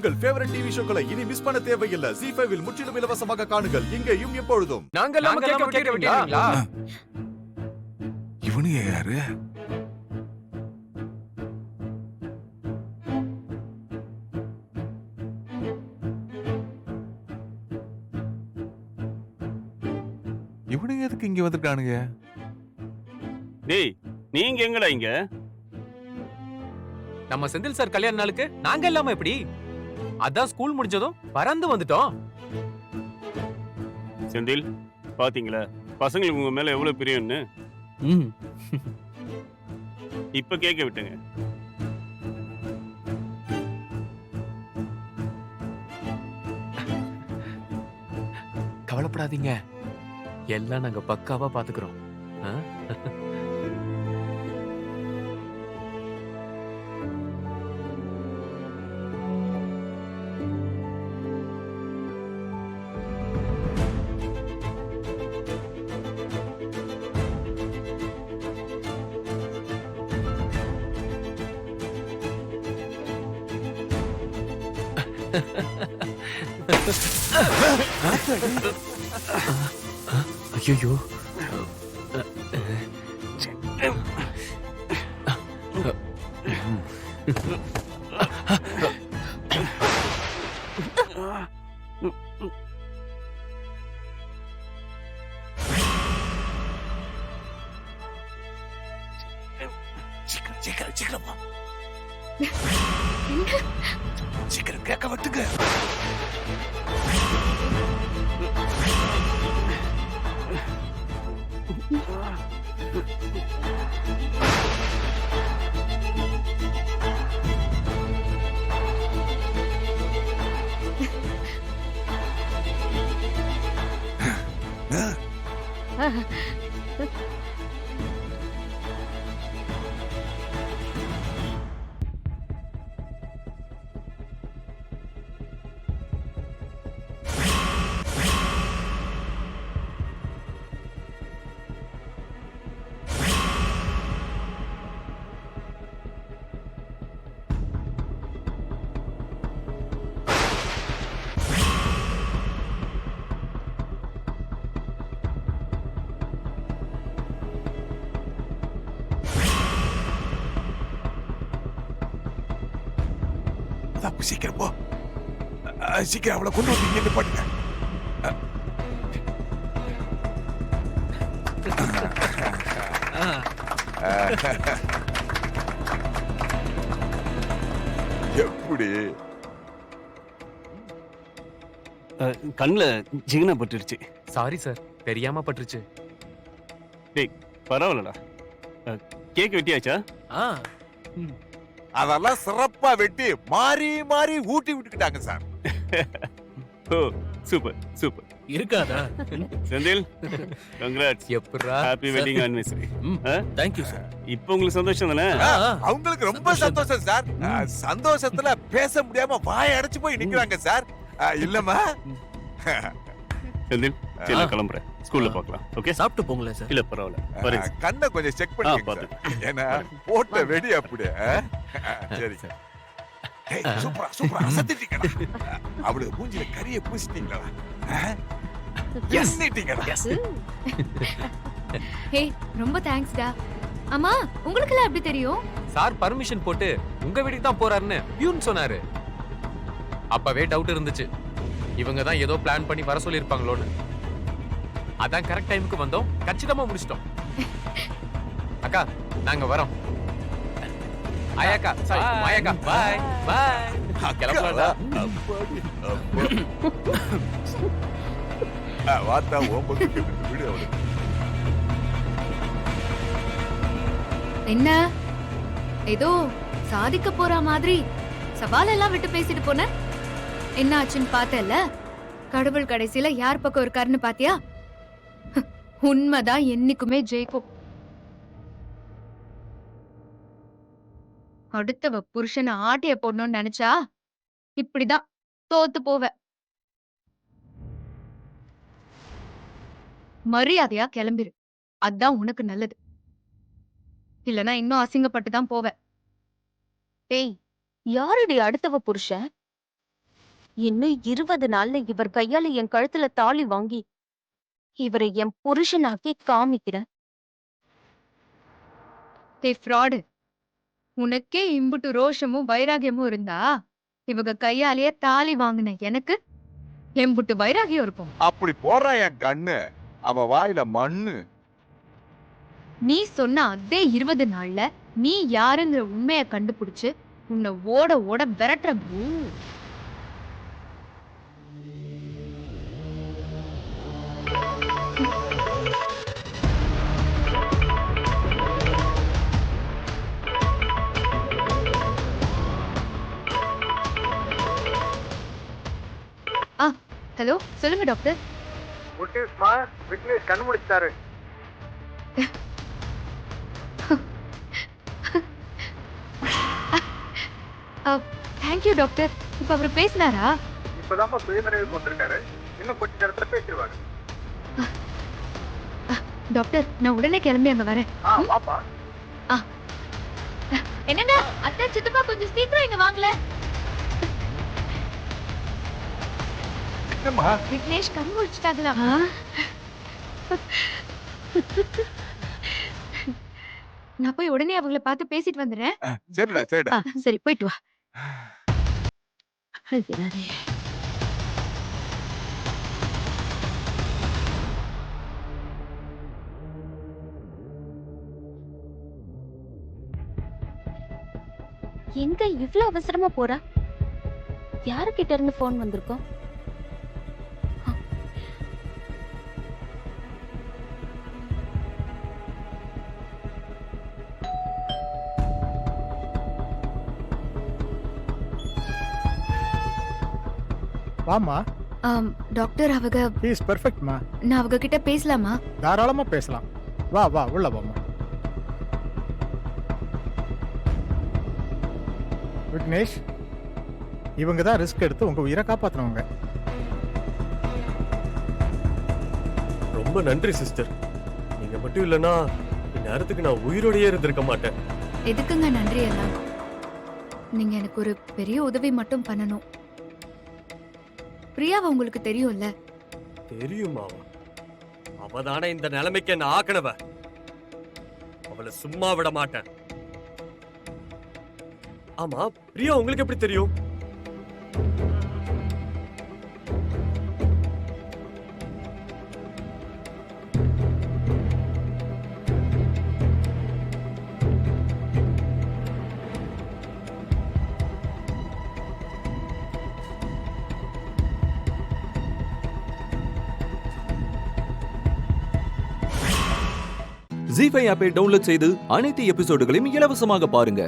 உங்கள் favourite TV ஷோக்களை இனி miss பண்ண தேவையில்லை. ZEE5 இல் முற்றிலும் இலவசமாக காணுங்கள். இங்கேயும் எப்பொழுதும். நாங்கெல்லாம் கேட்க விட்டீங்களா? இவனுங்க யாரு? இவனுங்க எதுக்கு இங்க வந்திருக்கானுங்க? டேய், நீங்க எங்கடா இங்க? நம்ம செந்தில் சார் கல்யாண நாளுக்கு நாங்க இல்லாம எப்படி? அதான் ஸ்கூல் முடிஞ்சதும் பறந்து வந்துட்டோம். செந்தில், பாத்தீங்களா பசங்களுக்கு உங்க மேல எவ்வளவு பிரியம்னு? இப்ப கேட்க விட்டுங்க. கவலைப்படாதீங்க, எல்லாம் நாங்க பக்காவா பாத்துக்கிறோம். ஐயோ, சீக்கிரமா சீக்கிரம் கேட்க விட்டுங்க. சீக்கிரம் போ, சீக்கிரம் அவளை கொண்டு வந்து இங்க நிப்பாட்டுங்க. எப்படி கண்ணுல ஜிகினா பட்டுருச்சு. சாரி சார், தெரியாம பட்டுருச்சு. டேய், பரவாயில்லடா. கேக் வெட்டியாச்சா? அதெல்லாம் சிறப்பா வெட்டி மாறி மாறி ஊட்டி விட்டுக்கிட்டாங்க சார். ஓ, சூப்பர் சூப்பர். இருக்காதா? செந்தில், கங்க்ராட்ஸ். எப்பரா? Happy wedding anniversary. Thank you sir. இப்போ உங்களுக்கு சந்தோஷம் தானே? அவங்களுக்கு ரொம்ப சந்தோஷம் சார். சந்தோஷத்துல பேச முடியாம வாய் அடைச்சு போய் நிக்கிறாங்க சார். இல்லம்மா செந்தில், சரி கிளம்புறேன். ஸ்கூல்ல பார்க்கலாம். ஓகே, சாப்பிட்டு போங்களேன் சார். இல்ல பரவாயில்ல, வரேன். கண்ணை கொஞ்சம் செக் பண்ணி ஏன்னா போட்ட வெடி அப்படியே. சரி சார். சூப்பரா சூப்பரா அசத்திட்டீங்கடா. அவளுக்கு மூஞ்சில கரிய பூசிட்டீங்களா? எஸ் நீட்டீங்கடா. ஹே, ரொம்ப தேங்க்ஸ் டா. அம்மா, உங்களுக்கு எல்லாம் எப்படி தெரியும்? சார் பர்மிஷன் போட்டு உங்க வீட்டுக்கு தான் போறாருன்னு பியூன் சொன்னாரு. அப்பவே டவுட் இருந்துச்சு, இவங்க தான் ஏதோ பிளான் பண்ணி வர சொல்லி இருப்பாங்களோன்னு. அதான் கரெக்ட் டைமுக்கு வந்தோம், கச்சிதமா முடிச்சிட்டோம். அக்கா, நாங்க வரோம். ஆயாக்கா, சாரி மாயாக்கா, பை பை. கிளம்பலாம்டா. வாத்தா ஓம்பக்கு விடு அவளுக்கு. என்ன ஏதோ சாதிக்க போற மாதிரி சவால் எல்லாம் விட்டு பேசிட்டு போன? என்ன ஆச்சுன்னு பார்த்தல? கடவுள் கடைசியில யார் பக்கம் இருக்காருன்னு பாத்தியா? உண்மைதான் என்னைக்குமே ஜெயிக்கும். அடுத்தவ புருஷனை ஆட்டிய போடணும்னு நினைச்சா இப்படிதான் தோத்து போவ. மரியாதையா கிளம்பிரு, அதான் உனக்கு நல்லது. இல்லனா இன்னும் அசிங்கப்பட்டு தான் போவ. டேய், யாருடி அடுத்தவ புருஷன்? இன்னும் 20 நாள்ல இவர் கையால என் கழுத்துல தாலி வாங்கி இவரை என் புருஷனாக்கி காமிக்கிறேன். ஃப்ராடு, உனக்கே இம்புட்டு ரோஷமும் வைராகியமும் இருந்தா இவங்க கையாலேயே தாலி வாங்கின எனக்கு எம்புட்டு வைராகியம் இருக்கும். அப்படி போடுறான் என் கண்ணு, அவ வாயில மண்ணு. நீ சொன்ன அதே 20 நாள்ல நீ யாருங்கிற உண்மையை கண்டுபிடிச்சு உன்னை ஓட ஓட விரட்டுற. ஹலோ, சொல்லுங்க டாக்டர். விக்னேஷ் கண்ணு முடிச்சிட்டாரு. Thank you doctor. இப்ப அவர் பேசினாரா? இப்பதான் சுயநினைவுக்கு வந்திருக்காரு. இன்னும் கொஞ்ச நேரத்துல பேசிடுவாரு. டாக்டர், நான் உடனே கிளம்பி அங்க வரேன். பாப்பா என்னங்க, அத்தை சித்தப்பா கொஞ்சம் சீக்கிரம் இங்க வாங்கல. என்னம்மா? விக்னேஷ் கண் முடிச்சிட்டாங்களா? நான் போய் உடனே அவங்கள பார்த்து பேசிட்டு வந்துடுறேன். சரிடா சரிடா. சரி, போயிட்டு வா. எங்க இவ்ளோ அவசரமா போறா? யாருக்கிட்ட இருந்து போன் வந்திருக்கோம்? வாமா. டாக்டர், அவங்க இஸ் பெர்ஃபெக்ட்மா. நான் அவங்க கிட்ட பேசலாமா? தாராளமா பேசலாம். வா வா, உள்ள வாமா. விக்னேஷ், இவங்க தான் ரிஸ்க் எடுத்து உங்க உயிரை காப்பாத்துனவங்க. ரொம்ப நன்றி சிஸ்டர். நீங்க மட்டும் இல்லனா இந்நேரத்துக்கு நான் உயிரோடயே இருந்திருக்க மாட்டேன். எதுக்குங்க நன்றி எல்லாம்? நீங்க எனக்கு ஒரு பெரிய உதவி மட்டும் பண்ணணும். பிரியாவை உங்களுக்கு தெரியும்ல? தெரியுமாவா? அவதானே இந்த நிலைமைக்கு என்ன ஆக்கணவ. அவளை சும்மா விட மாட்டேன். ஆமா, பிரியா உங்களுக்கு எப்படி தெரியும்? ZEE5 ஆப்பை டவுன்லோட் செய்து அனைத்து எபிசோடுகளையும் இலவசமாக பாருங்க.